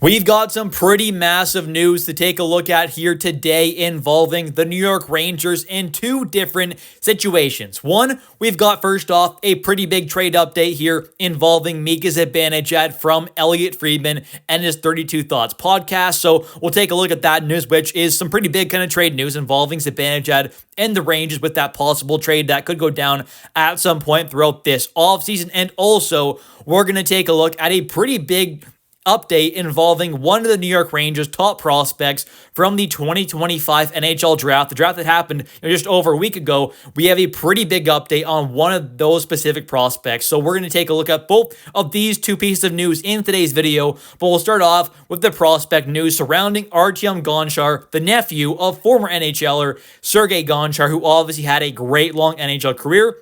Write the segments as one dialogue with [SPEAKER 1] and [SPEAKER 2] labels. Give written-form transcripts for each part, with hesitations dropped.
[SPEAKER 1] We've got some pretty massive news to take a look at here today involving the New York Rangers in two different situations. One, we've got first off a pretty big trade update here involving Mika Zibanejad from Elliot Friedman and his 32 Thoughts podcast. So we'll take a look at that news, which is some pretty big kind of trade news involving Zibanejad and the Rangers with that possible trade that could go down at some point throughout this offseason. And also, we're going to take a look at a pretty big update involving one of the New York Rangers' top prospects from the 2025 NHL Draft, the draft that happened just over a week ago. We have a pretty big update on one of those specific prospects. So we're going to take a look at both of these two pieces of news in today's video, but we'll start off with the prospect news surrounding Artyom Gonchar, the nephew of former NHLer Sergei Gonchar, who obviously had a great long NHL career.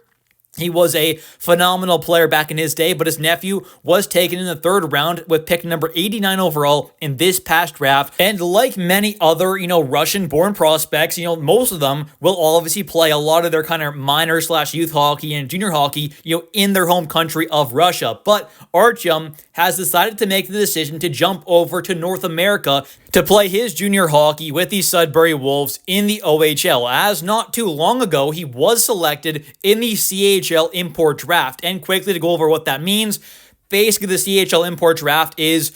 [SPEAKER 1] He was a phenomenal player back in his day, but his nephew was taken in the third round with pick number 89 overall in this past draft. And like many other, Russian-born prospects, most of them will obviously play a lot of their kind of minor/youth hockey and junior hockey, in their home country of Russia. But Artyom has decided to make the decision to jump over to North America to play his junior hockey with the Sudbury Wolves in the OHL, as not too long ago he was selected in the CHL import draft. And quickly to go over what that means, basically the CHL import draft is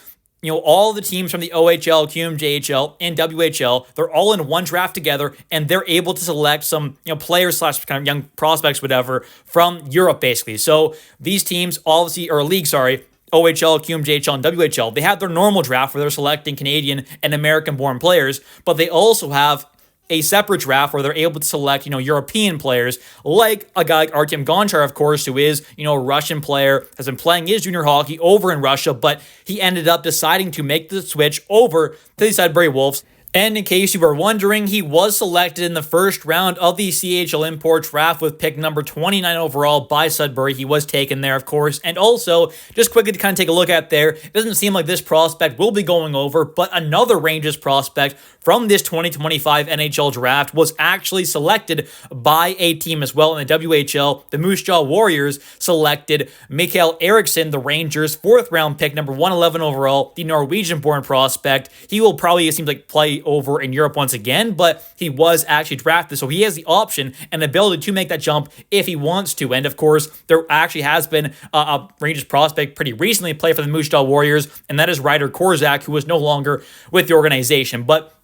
[SPEAKER 1] all the teams from the OHL, QMJHL, and WHL, they're all in one draft together, and they're able to select some, players / kind of young prospects, whatever, from Europe, basically. So these teams, obviously, or league, sorry, OHL, QMJHL, and WHL, they have their normal draft where they're selecting Canadian and American-born players, but they also have a separate draft where they're able to select, European players, like a guy like Artyom Gonchar, of course, who is, a Russian player, has been playing his junior hockey over in Russia, but he ended up deciding to make the switch over to the Sudbury Wolves. And in case you were wondering, he was selected in the first round of the CHL import draft with pick number 29 overall by Sudbury. He was taken there, of course. And also, just quickly to kind of take a look at there, it doesn't seem like this prospect will be going over, but another Rangers prospect from this 2025 NHL draft was actually selected by a team as well in the WHL. The Moose Jaw Warriors selected Mikael Eriksson, the Rangers' fourth round pick, number 111 overall, the Norwegian-born prospect. He will probably, it seems like, play over in Europe once again, but he was actually drafted, so he has the option and ability to make that jump if he wants to. And of course, there actually has been a Rangers prospect pretty recently play for the Moose Jaw Warriors, and that is Ryder Korzak, who is no longer with the organization. But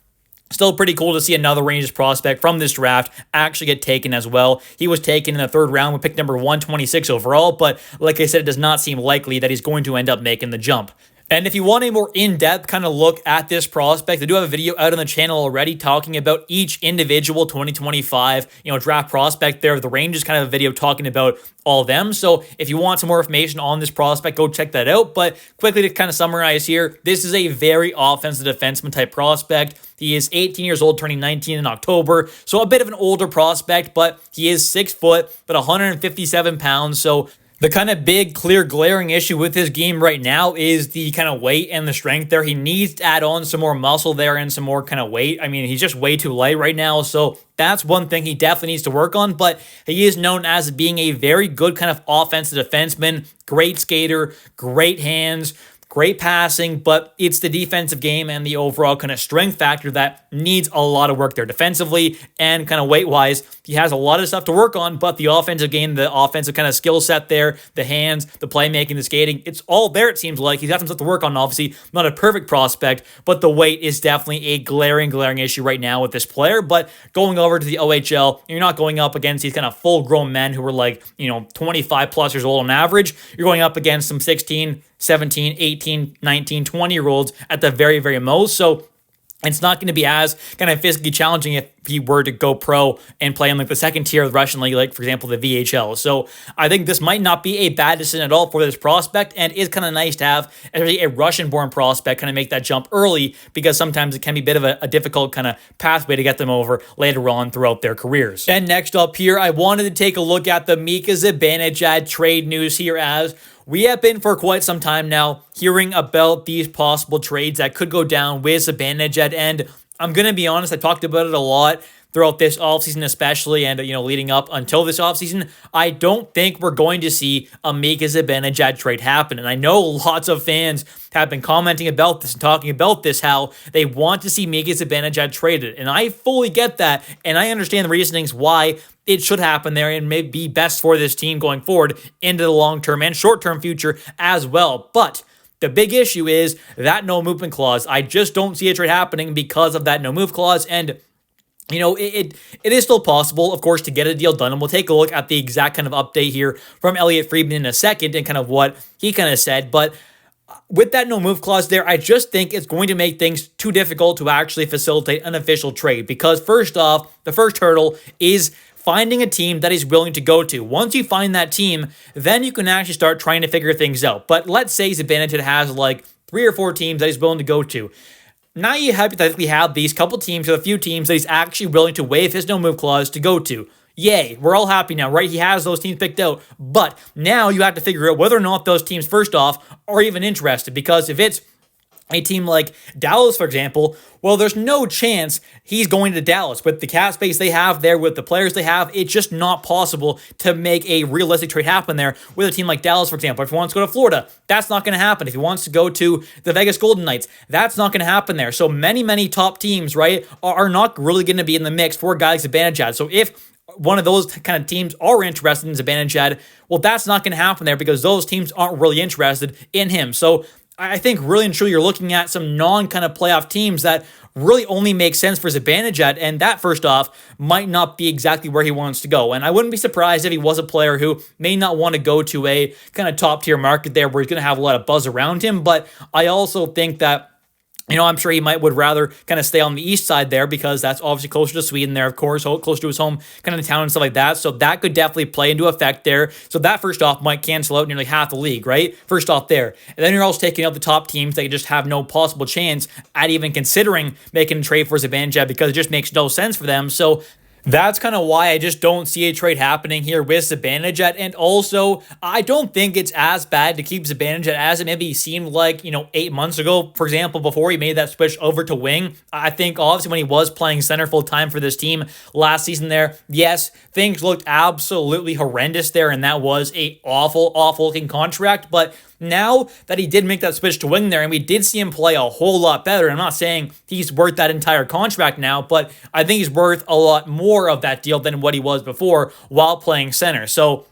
[SPEAKER 1] still pretty cool to see another Rangers prospect from this draft actually get taken as well. He was taken in the third round with pick number 126 overall, but like I said, it does not seem likely that he's going to end up making the jump. And if you want a more in-depth kind of look at this prospect, I do have a video out on the channel already talking about each individual 2025, draft prospect there. The Rangers kind of a video talking about all of them. So if you want some more information on this prospect, go check that out. But quickly to kind of summarize here, this is a very offensive defenseman type prospect. He is 18 years old, turning 19 in October. So a bit of an older prospect, but he is 6 foot, but 157 pounds. So the kind of big, clear, glaring issue with his game right now is the kind of weight and the strength there. He needs to add on some more muscle there and some more kind of weight. I mean, he's just way too light right now. So that's one thing he definitely needs to work on. But he is known as being a very good kind of offensive defenseman, great skater, great hands, great passing, but it's the defensive game and the overall kind of strength factor that needs a lot of work there defensively and kind of weight-wise. He has a lot of stuff to work on, but the offensive game, the offensive kind of skill set there, the hands, the playmaking, the skating, it's all there, it seems like. He's got some stuff to work on, obviously. Not a perfect prospect, but the weight is definitely a glaring issue right now with this player. But going over to the OHL, you're not going up against these kind of full-grown men who are 25 plus years old on average. You're going up against some 16, 17, 18, 19, 20-year-olds at the very, very most. So it's not going to be as kind of physically challenging if he were to go pro and play in the second tier of the Russian league, like for example, the VHL. So I think this might not be a bad decision at all for this prospect, and it's kind of nice to have especially a Russian-born prospect kind of make that jump early, because sometimes it can be a bit of a difficult kind of pathway to get them over later on throughout their careers. And next up here, I wanted to take a look at the Mika Zibanejad trade news here, as we have been for quite some time now hearing about these possible trades that could go down with Zibanejad, and I'm going to be honest, I talked about it a lot. throughout this offseason especially, and leading up until this offseason, I don't think we're going to see a Mika Zibanejad trade happen. And I know lots of fans have been commenting about this and talking about this, how they want to see Mika Zibanejad traded. And I fully get that, and I understand the reasonings why it should happen there and may be best for this team going forward into the long-term and short-term future as well. But the big issue is that no movement clause. I just don't see a trade happening because of that no move clause. And it is still possible, of course, to get a deal done. And we'll take a look at the exact kind of update here from Elliotte Friedman in a second and kind of what he kind of said. But with that no move clause there, I just think it's going to make things too difficult to actually facilitate an official trade. Because first off, the first hurdle is finding a team that he's willing to go to. Once you find that team, then you can actually start trying to figure things out. But let's say Zibanejad has like 3 or 4 teams that he's willing to go to. Now you hypothetically have these couple teams or a few teams that he's actually willing to waive his no move clause to go to. Yay, we're all happy now, right? He has those teams picked out. But now you have to figure out whether or not those teams, first off, are even interested. Because if it's a team like Dallas, for example, well, there's no chance he's going to Dallas. With the cap space they have there, with the players they have, it's just not possible to make a realistic trade happen there with a team like Dallas, for example. If he wants to go to Florida, that's not going to happen. If he wants to go to the Vegas Golden Knights, that's not going to happen there. So many top teams, right, are not really going to be in the mix for guys like Zibanejad. So if one of those kind of teams are interested in Zibanejad, well, that's not going to happen there because those teams aren't really interested in him. So I think really and truly you're looking at some non-kind of playoff teams that really only make sense for Zibanejad, and that, first off, might not be exactly where he wants to go. And I wouldn't be surprised if he was a player who may not want to go to a kind of top-tier market there where he's going to have a lot of buzz around him, but I also think that I'm sure he would rather kind of stay on the east side there because that's obviously closer to Sweden there, of course, close to his home kind of town and stuff like that. So that could definitely play into effect there. So that, first off, might cancel out nearly half the league, right? First off there. And then you're also taking out the top teams that just have no possible chance at even considering making a trade for Zibanejad because it just makes no sense for them. So that's kind of why I just don't see a trade happening here with Zibanejad. And also, I don't think it's as bad to keep Zibanejad as it maybe seemed like, 8 months ago, for example, before he made that switch over to wing. I think, obviously, when he was playing center full-time for this team last season there, yes, things looked absolutely horrendous there, and that was a awful-looking contract. But now that he did make that switch to wing there, and we did see him play a whole lot better, I'm not saying he's worth that entire contract now, but I think he's worth a lot more of that deal than what he was before while playing center. So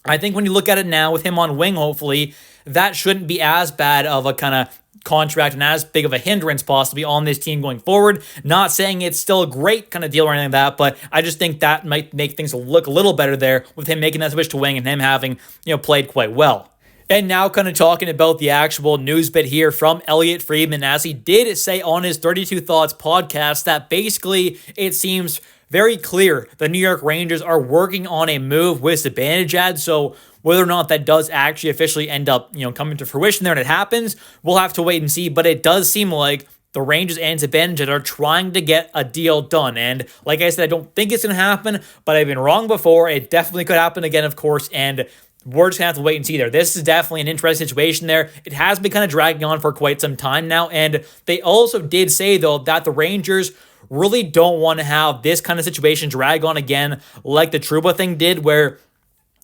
[SPEAKER 1] I think when you look at it now with him on wing, hopefully, that shouldn't be as bad of a kind of contract and as big of a hindrance possibly on this team going forward. Not saying it's still a great kind of deal or anything like that, but I just think that might make things look a little better there with him making that switch to wing and him having, played quite well. And now kind of talking about the actual news bit here from Elliotte Friedman, as he did say on his 32 Thoughts podcast that basically it seems very clear the New York Rangers are working on a move with Zibanejad. So whether or not that does actually officially end up, coming to fruition there and it happens, we'll have to wait and see. But it does seem like the Rangers and Zibanejad are trying to get a deal done. And like I said, I don't think it's going to happen, but I've been wrong before. It definitely could happen again, of course, and we're just going to have to wait and see there. This is definitely an interesting situation there. It has been kind of dragging on for quite some time now, and they also did say, though, that the Rangers really don't want to have this kind of situation drag on again like the Trouba thing did, where,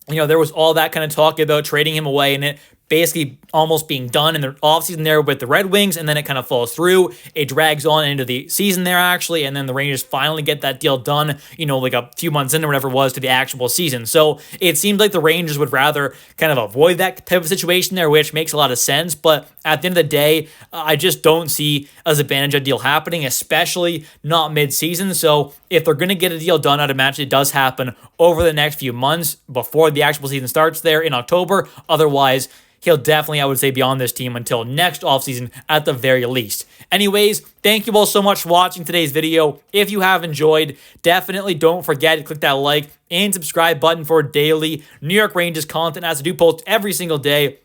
[SPEAKER 1] there was all that kind of talk about trading him away, and it basically almost being done in the offseason there with the Red Wings, and then it kind of falls through. It drags on into the season there, actually, and then the Rangers finally get that deal done, like a few months in or whatever it was to the actual season. So it seems like the Rangers would rather kind of avoid that type of situation there, which makes a lot of sense. But at the end of the day, I just don't see a Zibanejad deal happening, especially not mid-season. So if they're going to get a deal done, I'd imagine it does happen over the next few months before the actual season starts there in October. Otherwise, he'll definitely, I would say, be on this team until next offseason at the very least. Anyways, thank you all so much for watching today's video. If you have enjoyed, definitely don't forget to click that like and subscribe button for daily New York Rangers content, as I do post every single day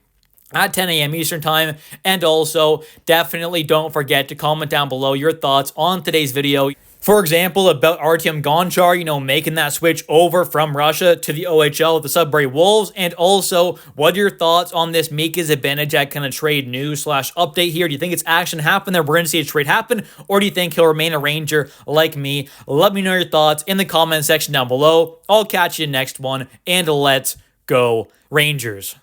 [SPEAKER 1] at 10 a.m. Eastern Time. And also, definitely don't forget to comment down below your thoughts on today's video. For example, about Artyom Gonchar, making that switch over from Russia to the OHL with the Sudbury Wolves. And also, what are your thoughts on this Mika Zibanejad kind of trade news / update here? Do you think it's action happen there? We're going to see a trade happen, or do you think he'll remain a Ranger like me? Let me know your thoughts in the comment section down below. I'll catch you next one, and let's go Rangers.